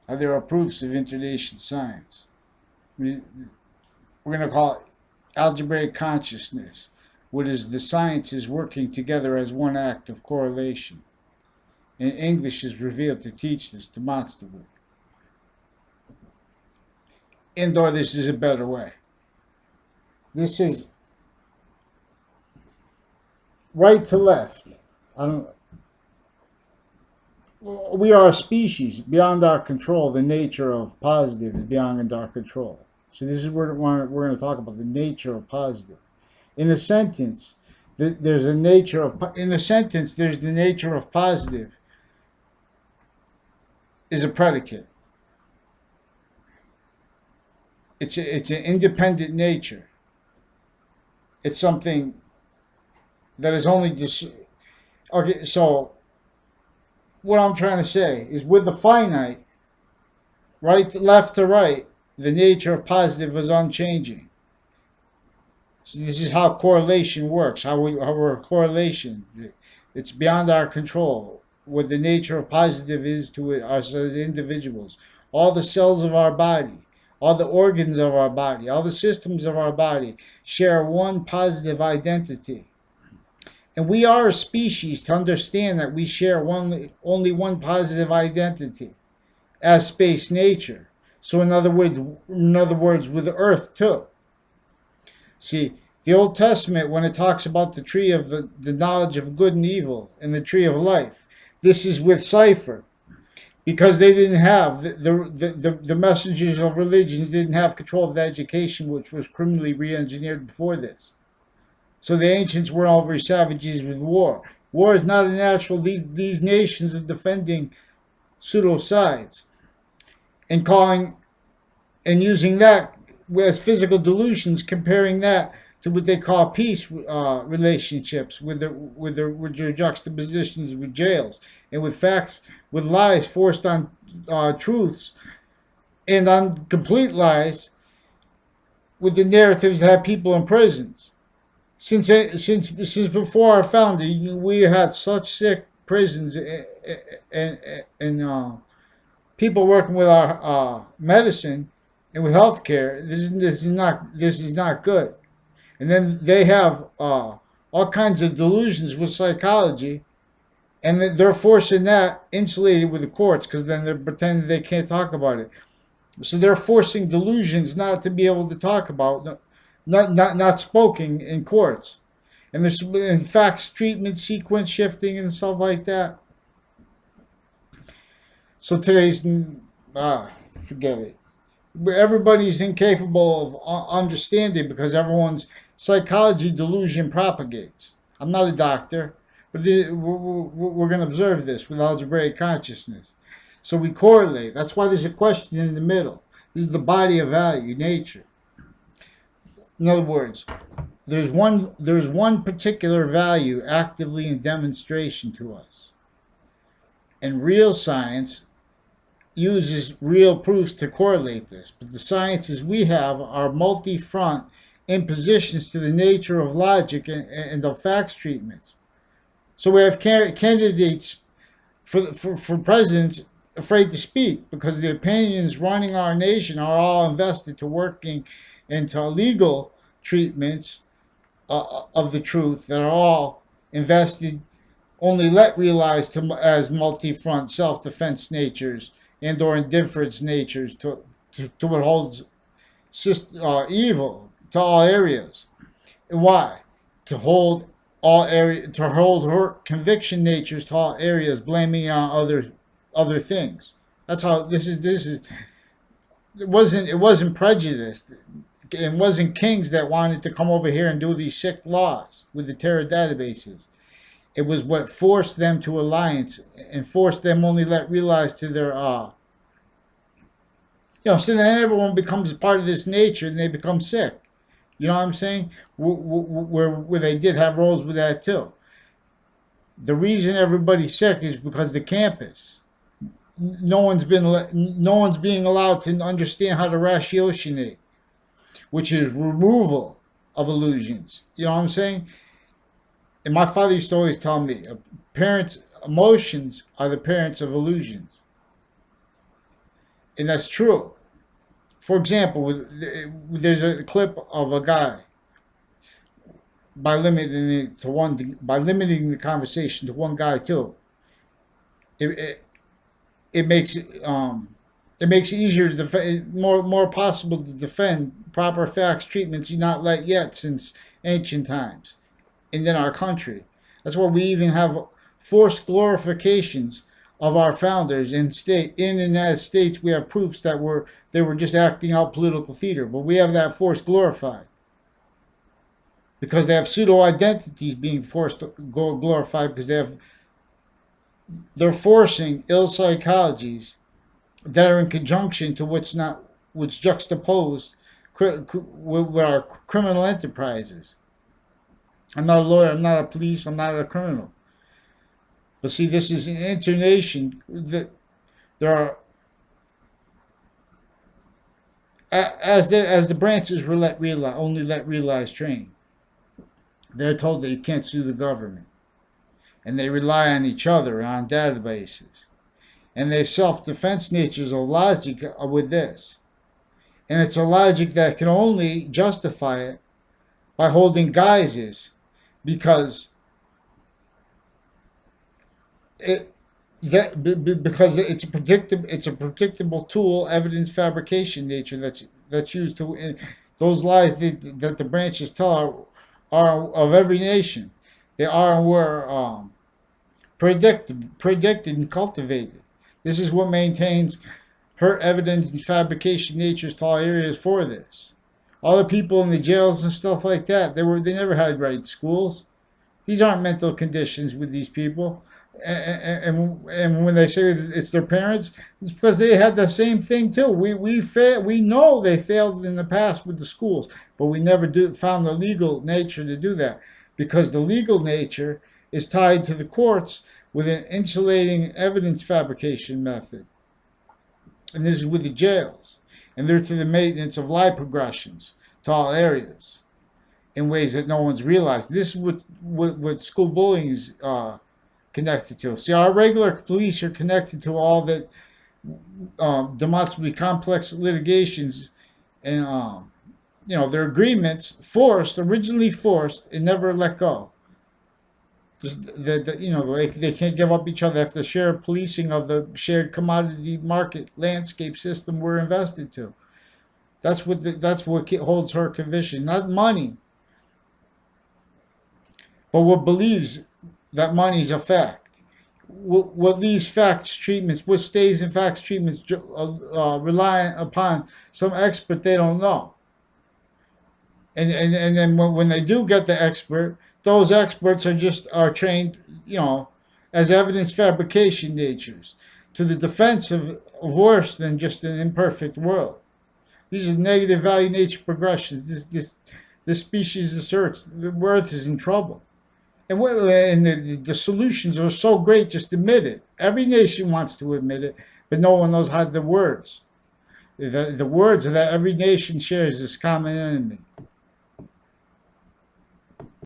There are proofs of interdation science. We're going to call it algebraic consciousness, what is the sciences working together as one act of correlation. And English is revealed to teach this demonstrably. And/or this is a better way. This is right to left. I don't. We are a species beyond our control. The nature of positive is beyond our control. So this is where we're going to talk about the nature of positive. In a sentence, there's a nature of. In a sentence, there's the nature of positive is a predicate. It's an independent nature. It's something that is only just. Okay, so what I'm trying to say is with the finite, right, left to right, the nature of positive is unchanging. So this is how correlation works. How we're a correlation. It's beyond our control. What the nature of positive is to us as individuals. All the cells of our body, all the organs of our body, all the systems of our body share one positive identity. And we are a species to understand that we share only one positive identity as space nature. So in other words, with the earth too. See, the Old Testament, when it talks about the tree of the knowledge of good and evil and the tree of life, this is with cipher. Because they didn't have, the messengers of religions didn't have control of the education, which was criminally re-engineered before this. So the ancients weren't all very savages with war. War is not a natural. These nations are defending pseudo sides and calling and using that as physical delusions, comparing that to what they call peace relationships with your juxtapositions with jails and with facts, with lies forced on truths and on complete lies with the narratives that have people in prisons. Since before our founding, we had such sick prisons and people working with our medicine and with healthcare. This is not good. And then they have all kinds of delusions with psychology, and they're forcing that insulated with the courts because then they're pretending they can't talk about it. So they're forcing delusions not to be able to talk about, not spoken in courts. And there's in facts treatment, sequence shifting, and stuff like that. So today's forget it. Everybody's incapable of understanding because everyone's psychology delusion propagates. I'm not a doctor, but we're going to observe this with algebraic consciousness. So we correlate. That's why there's a question in the middle. This is the body of value, nature. In other words, there's one particular value actively in demonstration to us. And real science uses real proofs to correlate this. But the sciences we have are multi-front impositions to the nature of logic and of facts treatments. So we have candidates for presidents afraid to speak because the opinions running our nation are all invested to working into legal treatments of the truth that are all invested only let realized as multi-front self-defense natures and or indifference natures to what holds evil to all areas. Why? To hold her conviction natures to all areas, blaming on other things. That's how this is. It wasn't prejudice. It wasn't kings that wanted to come over here and do these sick laws with the terror databases. It was what forced them to alliance and forced them only let realize to their so then everyone becomes part of this nature and they become sick. You know what I'm saying? Where they did have roles with that too. The reason everybody's sick is because the campus. No one's being allowed to understand how to ratiocinate, which is removal of illusions. You know what I'm saying? And my father used to always tell me, parents' emotions are the parents of illusions. And that's true. For example, there's a clip of a guy by limiting the conversation to one guy too. It, it, it makes it makes it easier to defend, more possible to defend proper facts treatments you not let yet since ancient times, and in our country. That's why we even have forced glorifications of our founders in the United States. We have proofs that they were just acting out political theater, but we have that force glorified because they have pseudo identities being forced to go glorified because they're forcing ill psychologies that are in conjunction to what's juxtaposed with our criminal enterprises. I'm not a lawyer. I'm not a police. I'm not a criminal. But see, this is an intonation that there are as the branches only let realize train. They're told that you can't sue the government, and they rely on each other on databases, and their self-defense natures of logic with this, and it's a logic that can only justify it by holding guises, because because it's a predictable tool, evidence fabrication nature that's used to those lies that the branches tell are of every nation. They are and were predicted and cultivated. This is what maintains her evidence and fabrication natures to all areas for this. All the people in the jails and stuff like that, they never had right schools. These aren't mental conditions with these people. And when they say it's their parents, it's because they had the same thing too. We know they failed in the past with the schools, but we never found the legal nature to do that, because the legal nature is tied to the courts with an insulating evidence fabrication method. And this is with the jails, and they're to the maintenance of lie progressions to all areas in ways that no one's realized. This is what school bullying is connected to. See, our regular police are connected to all that demonstrably complex litigations and their agreements originally forced and never let go. Just they can't give up each other after the shared policing of the shared commodity market landscape system we're invested to. That's what holds her conviction, not money, but what believes that money's a fact. What leaves facts treatments, what stays in facts treatments, reliant upon some expert they don't know. And then when they do get the expert, those experts are trained, as evidence fabrication natures to the defense of worse than just an imperfect world. These are negative value nature progressions. This species asserts the Earth is in trouble. And the solutions are so great, just admit it. Every nation wants to admit it, but no one knows how the words. The words are that every nation shares this common enemy.